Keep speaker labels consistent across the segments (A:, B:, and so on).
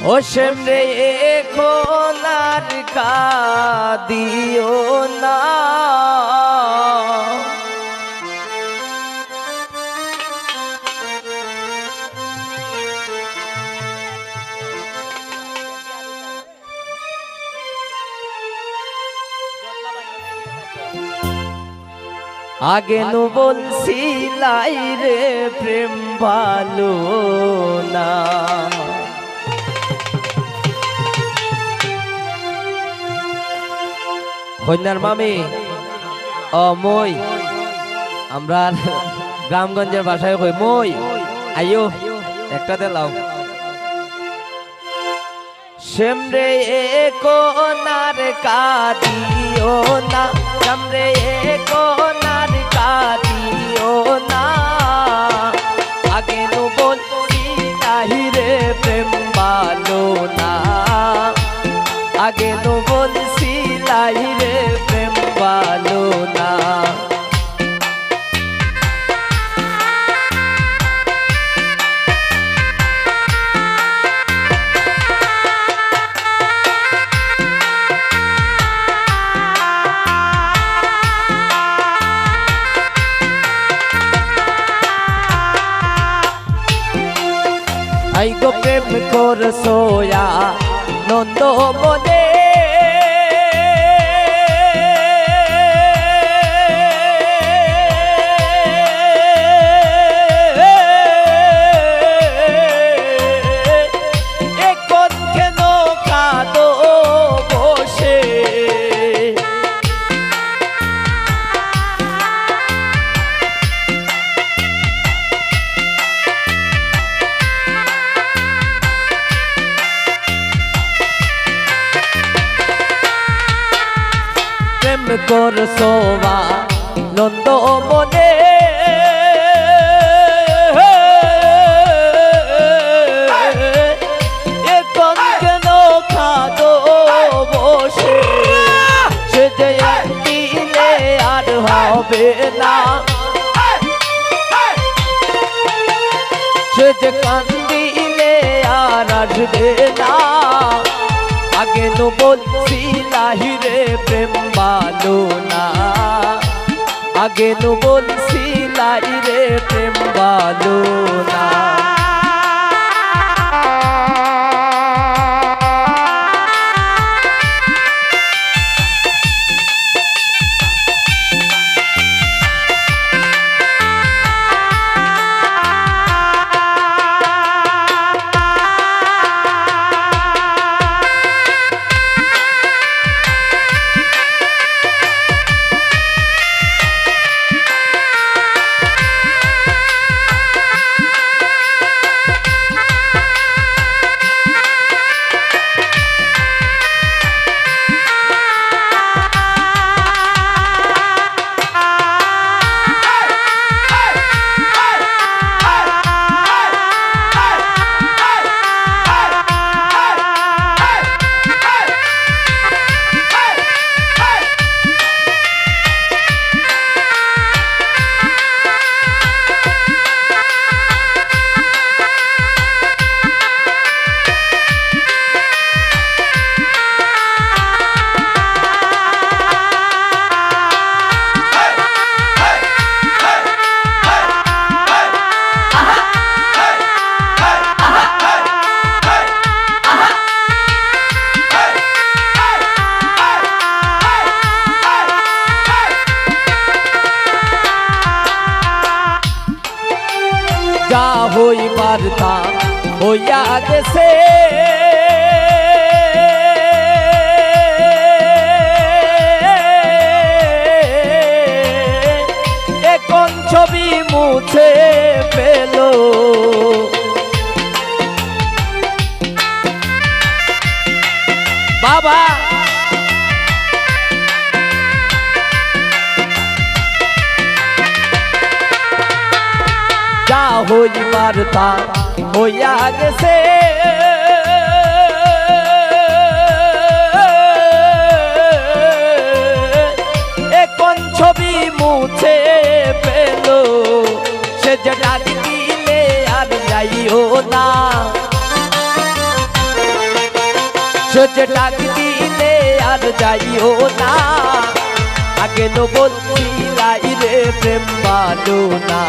A: ও সেমরে এখন আর কাঁদিও না, আগে নু বলছিলাই রে প্রেম ভালো না। কন্যার মামি ও মই, আমরা গ্রামগঞ্জের ভাষায় কই মই আইও একটা দিলাও। সেমরে কোনার কাঁদিও না, সেমরে কোনার কাঁদিও না, আগে নু বলছি নাহি রে প্রেম ভালো না, আগে নু বলছি নাহি রে প্রেম ভালো না। আই গো প্রেম করছোয়া নন্দ মনে, এখন কেন কাঁদো বসে, প্রেম করছোয়া নন্দ মনে, এখন কেন খাদো বসে, সে যে দিলে আর হবে না, সে যে কান্দিলে আর আসবে না, আগে নু বলছি নাহি রে প্রেম ভালো না, আগে নু বলছি নাহি রে প্রেম ভালো না। যা হইবার তা হইয়া গেছে, এখন ছবি মুছে পেল, বাবা যা হইবার তা হইয়া গেছে, এখন ছবি মুছে পেল, সে যে ডাক দিলে আর যাইও না, সোজে ডাক দিলে আর যাইও না, আগে তো বলছিলাই রে প্রেম ভালো না,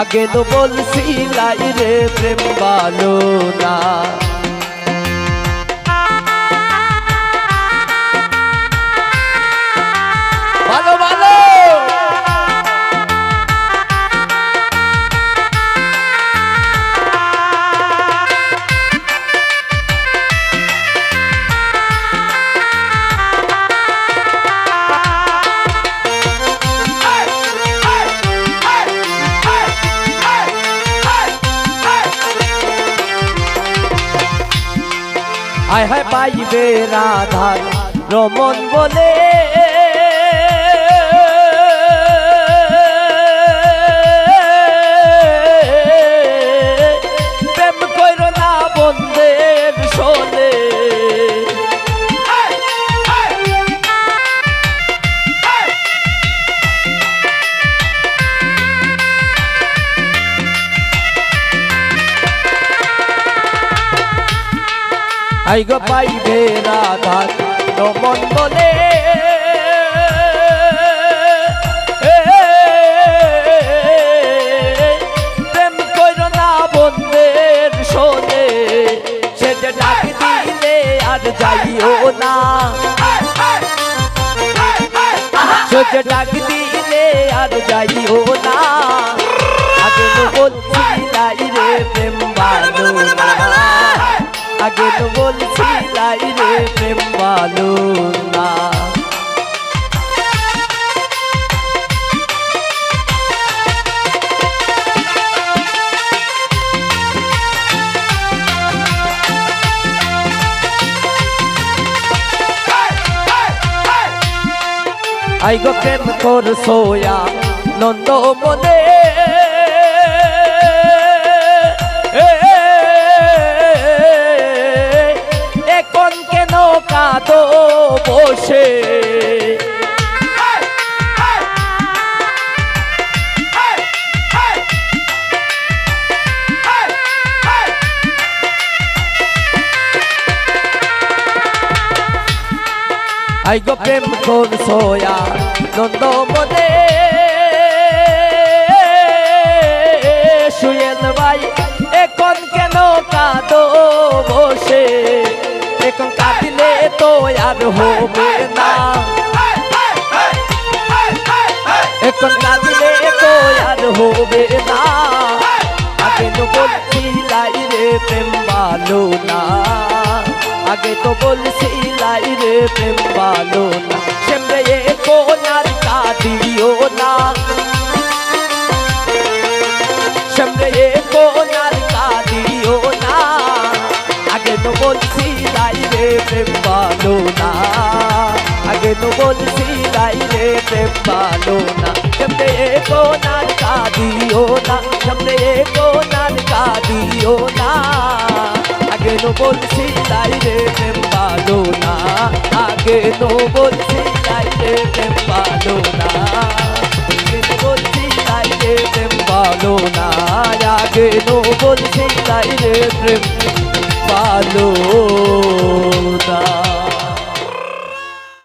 A: আগে তো বলছিলাই রে প্রেম ভালো না। ভালো ভালো আয় হায় পাইবে রাধার রমন বলে, প্রেম কইর না বন্ধের শোনে, আই গো পাইবে রাধা রমন বলে, প্রেম কইর না বন্ধের শোনে, সে যে ডাক দিলে আর যাইও না, সে যে ডাক দিলে আর যাইও না, আগে তো বলছিলাই রে প্রেম ভালো না, আগে তো বলছিলাই রে প্রেম ভালো না। আই গো প্রেম কর সোয়া নন্দ মনে, এখন কেন কাঁদো বসে, আই গো প্রেম কোন সোয়া নন্দ মনে, সুয়েল ভাই এখন কেন কাঁদো বসে, এখন কাঁদিলে তো আর হবে না, এখন কাঁদিলে তো আর হবে না, আগে তো বলছিলাই রে প্রেম ভালো না, আগে তো বলছিলাই রে প্রেম ভালো না, সেমরে কোন আর কাঁদিও না, সেমরে কোন আর কাঁদিও না, আগে তো বলছিলাই রে প্রেম ভালো না, আগে তো বলছিলাই রে প্রেম ভালো না, সেমরে কোন আর কাঁদিও না, সেমরে কোন আর কাঁদিও না, আগে তো বলছিলাই রে প্রেম ভালো না, আগে তো বলছিলাই রে প্রেম ভালো না, আগে তো বলছিলাই রে প্রেম ভালো না, আগে তো বলছিলাই রে প্রেম ভালো